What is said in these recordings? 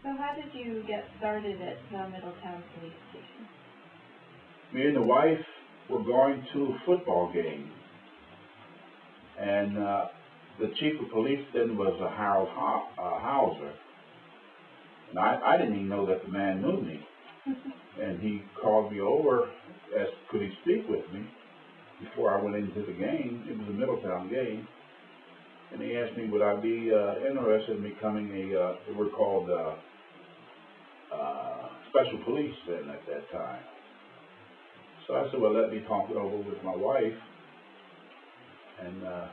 So how did you get started at the Middletown Police Station? Me and the wife were going to a football game, and the chief of police then was a Harold Hauser, and I didn't even know that the man knew me. And he called me over, asked could he speak with me before I went into the game. It was a Middletown game, and he asked me would I be interested in becoming they were called special police then at that time. So I said, well, let me talk it over with my wife, and I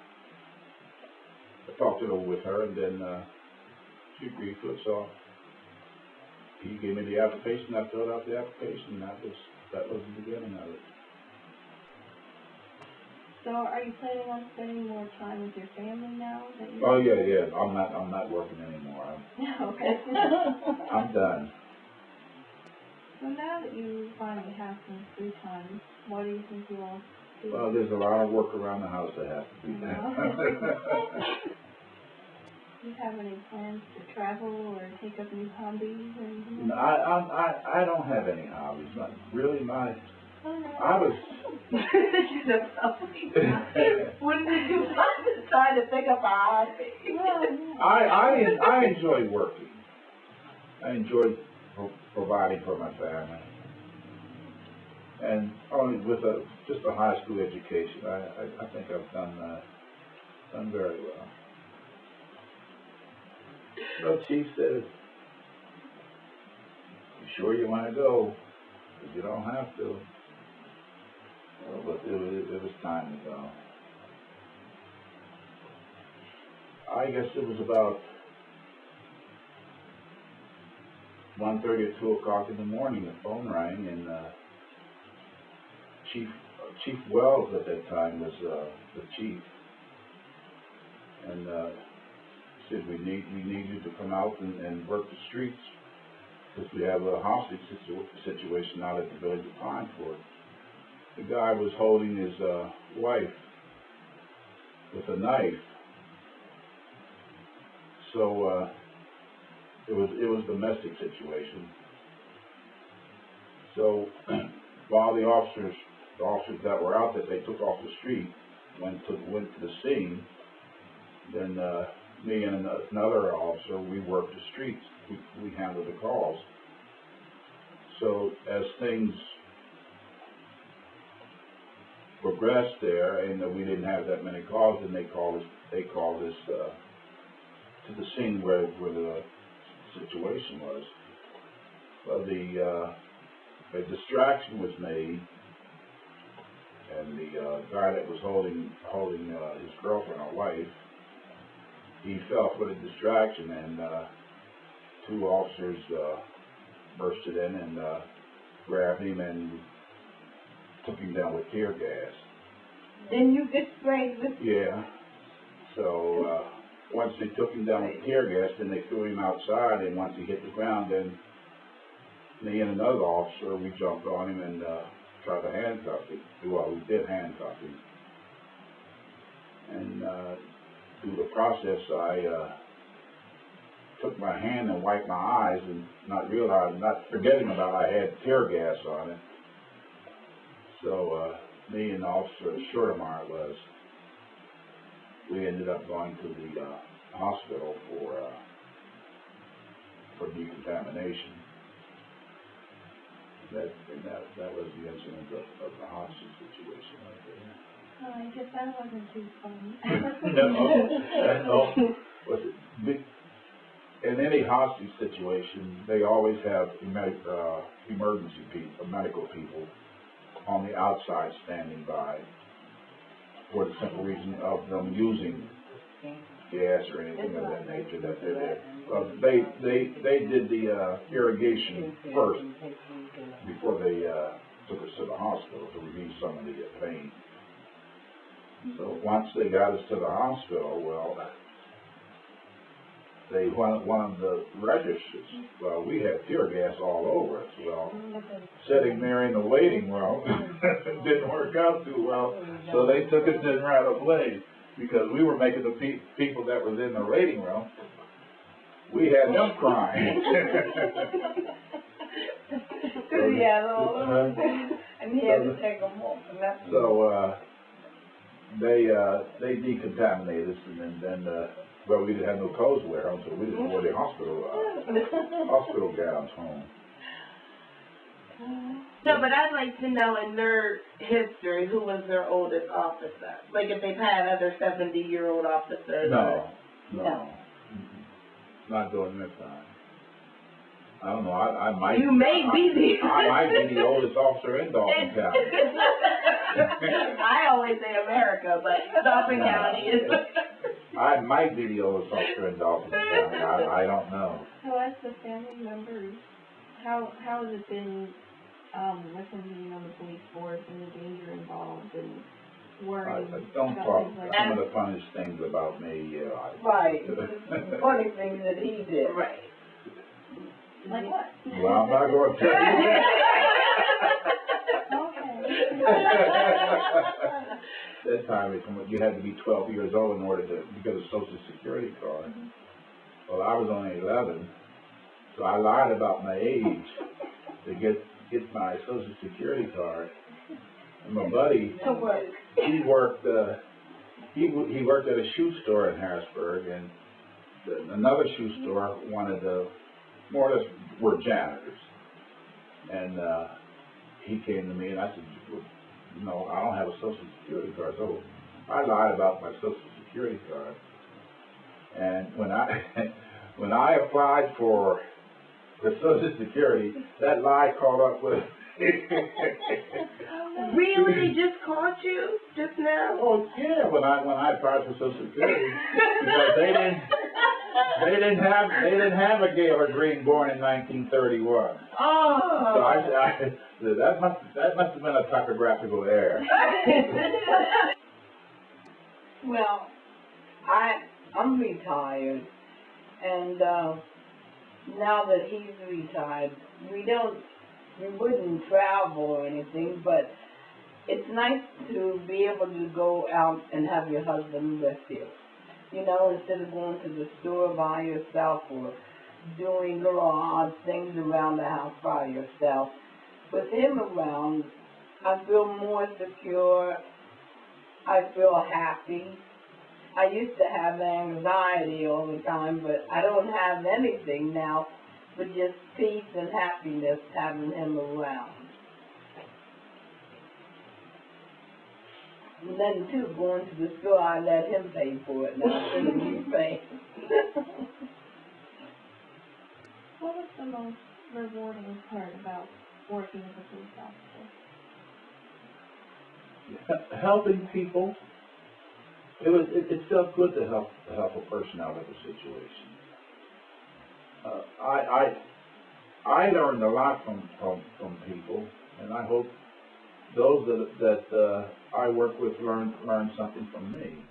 talked it over with her, and then she agreed to it. So he gave me the application. I filled out the application, and that was the beginning of it. So are you planning on spending more time with your family now? Oh yeah. I'm not working anymore. Okay. I'm done. So now that you finally have some free time, what do you think you will do? Well, there's a lot of work around the house that has to be done. Do you have any plans to travel or take up new hobbies or anything? No, I don't have any hobbies. Not really. I was. Wouldn't you like to try to pick up a hobby? I enjoy working. I enjoy providing for my family, and only with just a high school education, I think I've done very well. So Chief says, "You sure you want to go? Because you don't have to." Well, but it was time to go. I guess it was about 1:30 or 2 o'clock in the morning. The phone rang, and Chief Wells at that time was the chief, and said we need you to come out and work the streets because we have a hostage situation out at the village of Pine Fort. The guy was holding his wife with a knife, so it was a domestic situation. So while the officers that were out there, they took off the street, went to the scene. Then me and another officer, we worked the streets. We handled the calls. So as things progressed there, and we didn't have that many calls, and they called us to the scene where the situation was. Well, a distraction was made, and the guy that was holding his girlfriend or wife, he fell for the distraction, and 2 officers bursted in and grabbed him and took him down with tear gas. Then you get sprayed with... Yeah. So once they took him down with tear gas, then they threw him outside, and once he hit the ground, then me and another officer, we jumped on him and tried to handcuff him. Well, we did handcuff him. And through the process, I took my hand and wiped my eyes, and not forgetting about I had tear gas on it. So me and Officer Shortemeyer we ended up going to the hospital for decontamination. That was the incident of the hostage situation right there. Oh, I guess that wasn't too fun. No. In any hostage situation, they always have emergency people, medical people on the outside standing by for the simple reason of them using gas or anything of that nature that they're there. They did the irrigation first before they took us to the hospital to relieve some of the pain. So once they got us to the hospital, well, one of the registers, well, we had tear gas all over us. Well, sitting there in the waiting room didn't work out too well, so they took us in right away because we were making the people that was in the waiting room we had them crying. Because he had all of them, and he had to take them off. So, they decontaminated us, and then, well, we didn't have no clothes to wear home, so we just wore the hospital gowns home. No, but I'd like to know in their history who was their oldest officer. Like if they've had other 70-year-old officers. No. No. Not during this time. I don't know. I might. You may be I might be the oldest officer in Dauphin County. I always say America, but Dauphin County is. I might be the oldest officer in Dauphin County. I don't know. So as the family members, how has it been with him being on the police force and the danger involved and worrying? Don't about talk things like some that? of the funniest things about me. Right. Funny things that he did. Right. Like what? Well, I'm not going to tell you that. That time you had to be 12 years old in order to get a Social Security card. Well, I was only 11, so I lied about my age to get my Social Security card. And my buddy, he worked at a shoe store in Harrisburg, and another shoe store wanted to, more or less, were janitors. And he came to me and I said, well, no, I don't have a Social Security card. So I lied about my Social Security card. And when I applied for Social Security, that lie caught up with Really? They just caught you just now? Oh yeah, when I applied for Social Security, because they didn't have a Gaylor Greene born in 1931. Oh. So that must have been a typographical error. Well, I'm retired, and now that he's retired, we wouldn't travel or anything, but it's nice to be able to go out and have your husband with you. You know, instead of going to the store by yourself or doing little odd things around the house by yourself. With him around, I feel more secure. I feel happy. I used to have anxiety all the time, but I don't have anything now but just peace and happiness having him around. And then, too, going to the store, I let him pay for it now instead of me paying. What was the most rewarding part about working as a police officer? Helping people. It felt good to help a person out of a situation. I learned a lot from people, and I hope those that I work with learn something from me.